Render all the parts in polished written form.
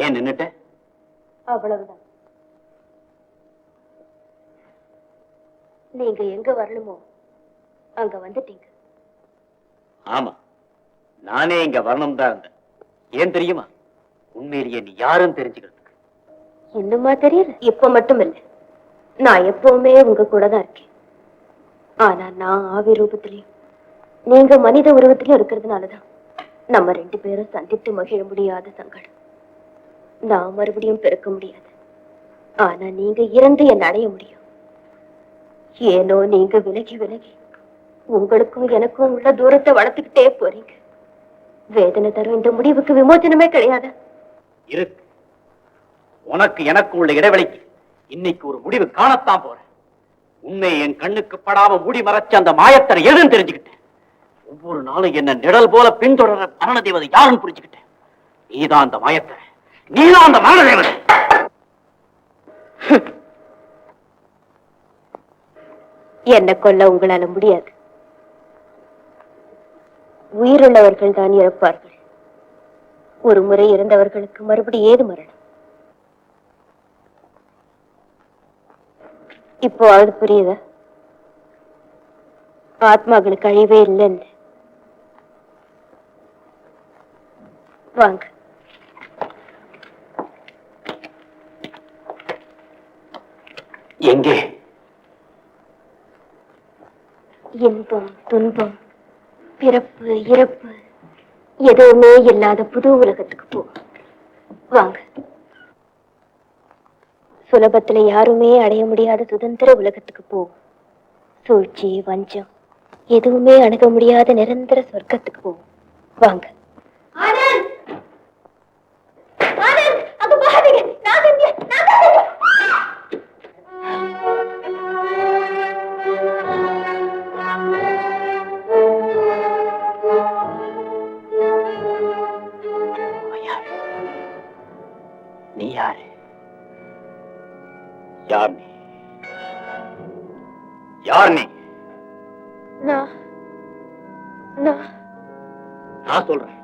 ஏன் நின்னுட்ட? அவ்வளவுதான். நீங்க எங்க வரணுமோ அங்க வந்துட்டீங்க. ஆமா, நானே இங்க வரணும் தான் இருந்தேன். ஏன் தெரியுமா? உண்மையிலேயே நீ யாருன்னு தெரிஞ்சுக்கிறதுக்கு. இன்னுமா தெரியல? இப்ப மட்டும் இல்லை, நான் எப்பவுமே உங்க கூட தான் இருக்கேன். ஆனா நான் ஆவி ரூபத்திலையும் நீங்க மனித உருவத்திலையும் இருக்கிறதுனாலதான் நம்ம 2 பேரும் சந்தித்து மகிழ முடியாத சங்கடம். நான் மறுபடியும் பிறக்க முடியாது, ஆனா நீங்க இறந்து என்ன அடைய முடியும். ஏனோ நீங்க விலகி விலகி உங்களுக்கும் எனக்கும் உள்ள தூரத்தை வளர்த்துக்கிட்டே போறீங்க. வேதனை தரும் இந்த முடிவுக்கு விமோச்சனமே கிடையாது. இருக்கு. உனக்கு எனக்கு உள்ள இடைவெளிக்கு இன்னைக்கு ஒரு முடிவு காணத்தான் போறேன். உன்னை என் கண்ணுக்கு படாம மூடி மறைச்ச அந்த மாயத்தரை எதுன்னு தெரிஞ்சுக்கிட்டேன். ஒவ்வொரு நாளும் என்ன நிழல் போல பின்தொடர மரண தேவதை யாருன்னு புரிஞ்சுக்கிட்டேன். நீதான் அந்த மாயத்தரை, நீதான் அந்த மரண தேவதை. என்ன கொல்ல உங்களால முடியாது. உயிருள்ளவர்கள் தான் இறப்பார்கள். ஒரு முறை இறந்தவர்களுக்கு மறுபடி ஏது மரணம்? இப்போ அது புரியுதா? ஆத்மாக்களுக்கு அழிவே இல்லைன்னு. வாங்க. எங்கே? இன்பம் துன்பம் பிறப்பு இறப்பு எதுவுமே இல்லாத புது உலகத்துக்கு போ. வாங்க. சுலபத்துல யாருமே அடைய முடியாத சுதந்திர உலகத்துக்கு போ. சூழ்ச்சி வஞ்சம் எதுவுமே அணுக முடியாத நிரந்தர சொர்க்கத்துக்கு போ. வாங்க. நீ யாரு? யார் நீ? யார் நீ? நான் சொல்றேன்.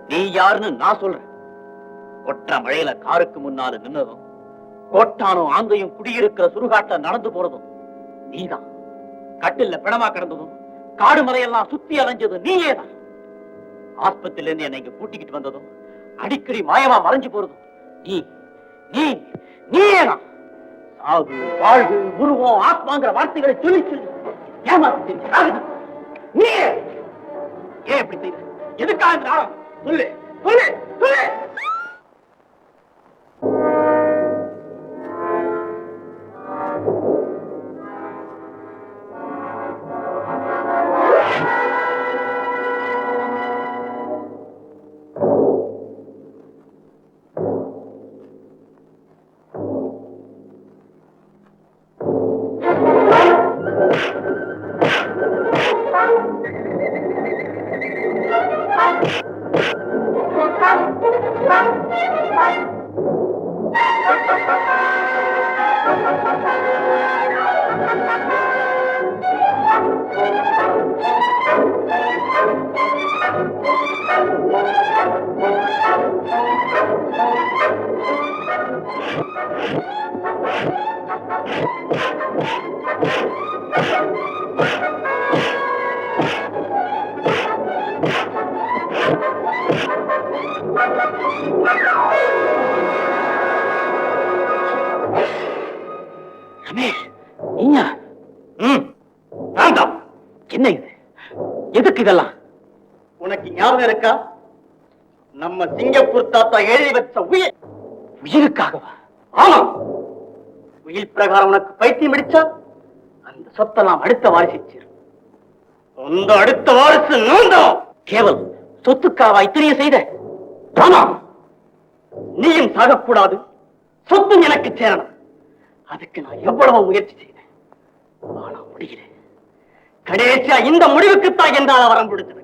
நீ யாருன்னு நான் சொல்றேன். கொற்ற மழையில காருக்கு முன்னால நின்னதும், கோட்டானும் ஆந்தையும் குடியிருக்கிற சுடுகாட்ட நடந்து போறதும் நீதான். கட்டில்ல பிணமா கிடந்ததும், காடு மலையெல்லாம் சுத்தி அலைஞ்சதும் நீயேதான். ஆஸ்பத்திரியில இருந்து என்னை இங்க கூட்டிக்கிட்டு வந்ததும், அடிக்கடி மாயமா மறைஞ்சு போறதும் நீ நீ நீயேதான். சாவு வாழ்வு உருவம் ஆத்மாங்கிற வார்த்தைகளை சொல்லி சொல்லி ஏமாத்தி நீ ஏன் எப்படி செய்த? எதுக்காக இந்த நாடகம்? சொல்லு சொல்லு சொல்லு. என்ன இது? எதுக்கு இதெல்லாம்? உனக்கு ஞாபகம் இருக்கா? நம்ம சிங்கப்பூர் தாத்தா எழுதி வச்ச உயிர். உயிருக்காகவா? ஆமா. உயிர் பிரகாரம் உனக்கு பைத்தியம் அடிச்சா அந்த சொத்தை நாம் அடுத்த வாரிசு. சொந்த அடுத்த வாரிசு நான் தான். கேவலம் சொத்துக்காவா இத்தனையை செய்த? ஆமாம், நீயும் சாகக்கூடாது, சொத்து எனக்கு சேரணும். அதுக்கு நான் எவ்வளவு முயற்சி செய்தேன், ஆனா முடியல. கடைசியா இந்த முடிவுக்குத்தான் என்னால் வரம் கொடுத்தது.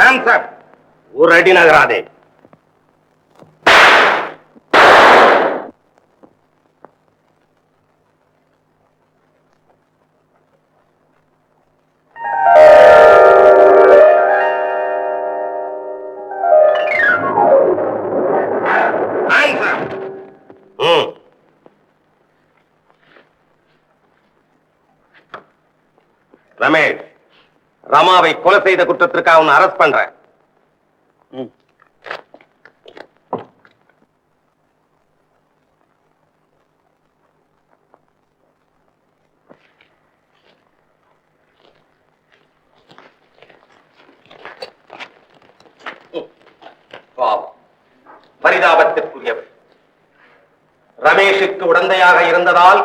ஆன்சர். ஒரு அடி நகராதே. ரமேஷ், ரமாவை கொலை செய்த குற்றத்திற்காக அவனை அரெஸ்ட் பண்றேன். பரிதாபத்திற்குரியவர். ரமேஷுக்கு உடந்தையாக இருந்ததால்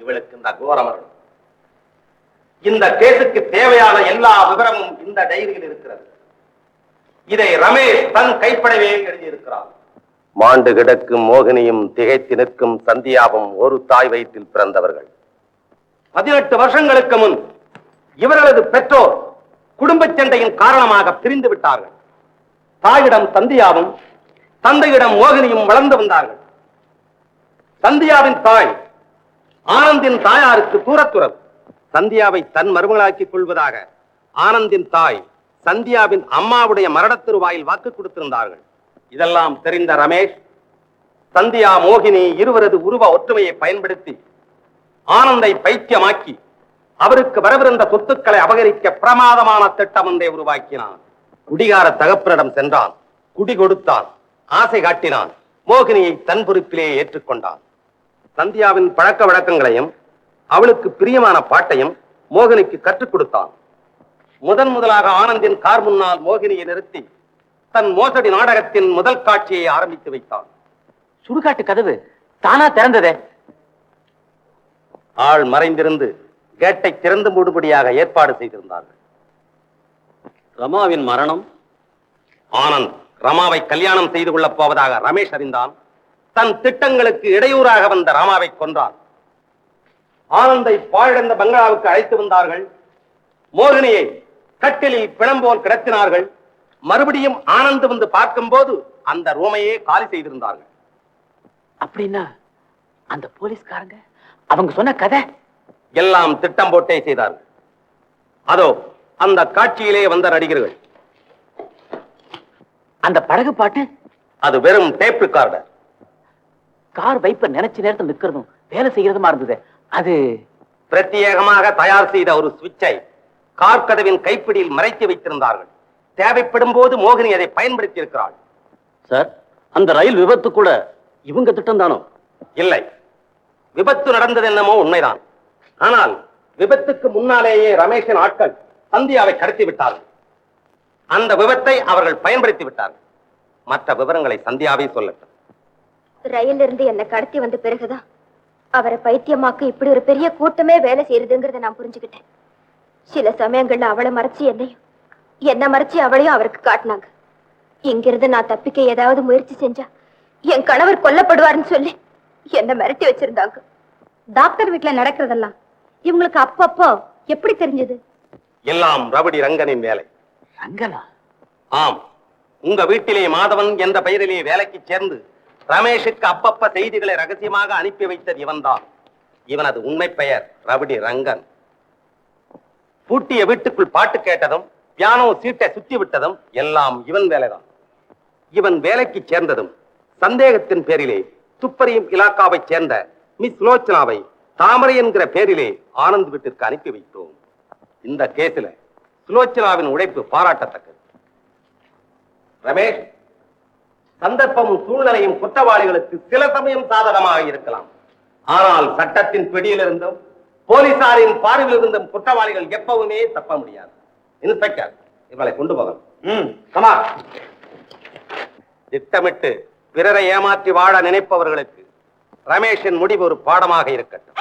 இவளுக்கு இந்த கோரமரணம். இந்த கேசுக்கு தேவையான எல்லா விவரமும் இந்த டைரியில் இருக்கிறது. இதை ரமேஷ் தன் கைப்படவே எழுதியிருக்கிறார். மாண்டு கிடக்கும் மோகினியும் திகைத்து நிற்கும் சந்தியாவும் ஒரு தாய் வயிற்றில் பிறந்தவர்கள். 18 வருஷங்களுக்கு முன் இவர்களது பெற்றோர் குடும்ப சண்டையின் காரணமாக பிரிந்து விட்டார்கள். தாயிடம் சந்தியாவும் தந்தையிடம் மோகினியும் வளர்ந்து வந்தார்கள். சந்தியாவின் தாய் ஆனந்தின் தாயாருக்கு தூரத்துறவு. சந்தியாவை தன் மருமகளாக்கிக் கொள்வதாக ஆனந்தின் தாய் சந்தியாவின் அம்மாவுடைய மரணத்திருவாயில் வாக்கு கொடுத்திருந்தார்கள். இதெல்லாம் தெரிந்த ரமேஷ், சந்தியா, மோகினி இருவரது உருவ ஒற்றுமையை பயன்படுத்தி ஆனந்தை பைத்தியமாக்கி அவருக்கு வரவிருந்த சொத்துக்களை அபகரிக்க பிரமாதமான திட்டம் ஒன்றை உருவாக்கினான். குடிகார தகப்பனிடம் சென்றான், குடி கொடுத்தான், ஆசை காட்டினான், மோகினியை தன் பொறுப்பிலே ஏற்றுக்கொண்டான். சந்தியாவின் பழக்க வழக்கங்களையும் அவளுக்கு பிரியமான பாட்டையும் மோகினிக்கு கற்றுக் கொடுத்தான். முதலாக ஆனந்தின் கார் முன்னால் மோகினியை நிறுத்தி தன் மோசடி நாடகத்தின் முதல் காட்சியை ஆரம்பித்து வைத்தான். சுடுகாட்டு கதவு தானா திறந்ததே. ஆள் மறைந்திருந்து கேட்டை திறந்து மூடுபடியாக ஏற்பாடு செய்திருந்தார்கள். ரமாவின் மரணம். ஆனந்த் ரமாவை கல்யாணம் செய்து கொள்ளப் போவதாக ரமேஷ் அறிந்தான். தன் திட்டங்களுக்கு இடையூறாக வந்த ராமாவை கொன்றான். ஆனந்தை பாழடைந்த பங்களாவுக்கு அழைத்து வந்தார்கள். மோகினியை கட்டிலில் பிணம் போல் கிடத்தினார்கள். மறுபடியும் ஆனந்த் வந்து பார்க்கும் போது அந்த ரூமையே காலி செய்திருந்தார்கள். அப்படின்னா அந்த போலீஸ்காரங்க அவங்க சொன்ன கதை எல்லாம் திட்டம் போட்டே செய்தார்கள். அதோ அந்த காட்சியிலே வந்த நடிகர்கள். அந்த படகு பாட்டு அது வெறும் டேப் ரெக்கார்டர். கார் வைப்ப நினைச்ச நேரத்தில் நிக்கிறதும் வேலை செய்யறதுமா இருந்தது. அது பிரத்யேகமாக தயார் செய்த ஒரு சுவிட்சை கார் கதவின் கைப்பிடியில் மறைத்து வைத்திருந்தார்கள். தேவைப்படும் போது மோகினி அதை பயன்படுத்தி இருக்கிறாள். சார், அந்த ரயில் விபத்து கூட இவங்க திட்டம் தானோ? இல்லை, விபத்து நடந்தது என்னமோ உண்மைதான். ஆனால் விபத்துக்கு முன்னாலேயே ரமேஷின் ஆட்கள் சந்தியாவை கடத்தி விட்டார்கள். அந்த விபத்தை அவர்கள் பயன்படுத்தி விட்டார்கள். மற்ற விவரங்களை சந்தியாவே சொல்லட்டும். ரயில் இருந்து என்ன கடத்தி வந்த பிறகுதான் அவரை பைத்தியமாக்க இப்படி ஒரு பெரிய கூட்டமே வேலை செய்யறதுங்கிறத நான் புரிஞ்சுக்கிட்டேன். சில சமயங்கள்ல அவளை மறைச்சு என்னையும், என்ன மறைச்சு அவளையும் அவருக்கு காட்டினாங்க. இங்கிருந்து நான் தப்பிக்க ஏதாவது முயற்சி செஞ்சா என் கணவர் கொல்லப்படுவார்னு சொல்லி என்ன மிரட்டி வச்சிருந்தாங்க. டாக்டர் வீட்டுல நடக்கிறதெல்லாம் இவங்களுக்கு அப்பப்போ எப்படி தெரிஞ்சது? எல்லாம் ரவுடி ரங்கனின் வேலை. ரங்கனா? ஆம், உங்க வீட்டிலே மாதவன் என்ற பெயரிலே வேலைக்கு சேர்ந்து ரமேஷுக்கு அப்பப்ப செய்திகளை ரகசியமாக அனுப்பி வைத்தது இவன்தான். இவனது உண்மை பெயர் ரவுடி ரங்கன். பூட்டிய வீட்டுக்குள் பாட்டு கேட்டதும் பியானோ சீட்டை சுத்தி விட்டதும் எல்லாம் இவன் வேலைதான். இவன் வேலைக்கு சேர்ந்ததும் சந்தேகத்தின் பேரிலே துப்பறியும் இலாக்காவை சேர்ந்த மிஸ் சுலோச்சனாவை தாமரை என்கிற பேரிலே ஆனந்த் வீட்டிற்கு அனுப்பி வைத்தோம். இந்த கேஸில் சுலோச்சனாவின் உழைப்பு பாராட்டத்தக்கது. ரமேஷ், சந்தர்ப்பமும் சூழ்நிலையும் குற்றவாளிகளுக்கு சில சமயம் சாதகமாக இருக்கலாம். ஆனால் சட்டத்தின் பிடியிலிருந்தும் போலீசாரின் பார்வையில் இருந்தும் குற்றவாளிகள் எப்பவுமே தப்ப முடியாது. இன்ஸ்பெக்டர், இவளை கொண்டு போகலாம். திட்டமிட்டு பிறரை ஏமாற்றி வாழ நினைப்பவர்களுக்கு ரமேஷின் முடிவு ஒரு பாடமாக இருக்கட்டும்.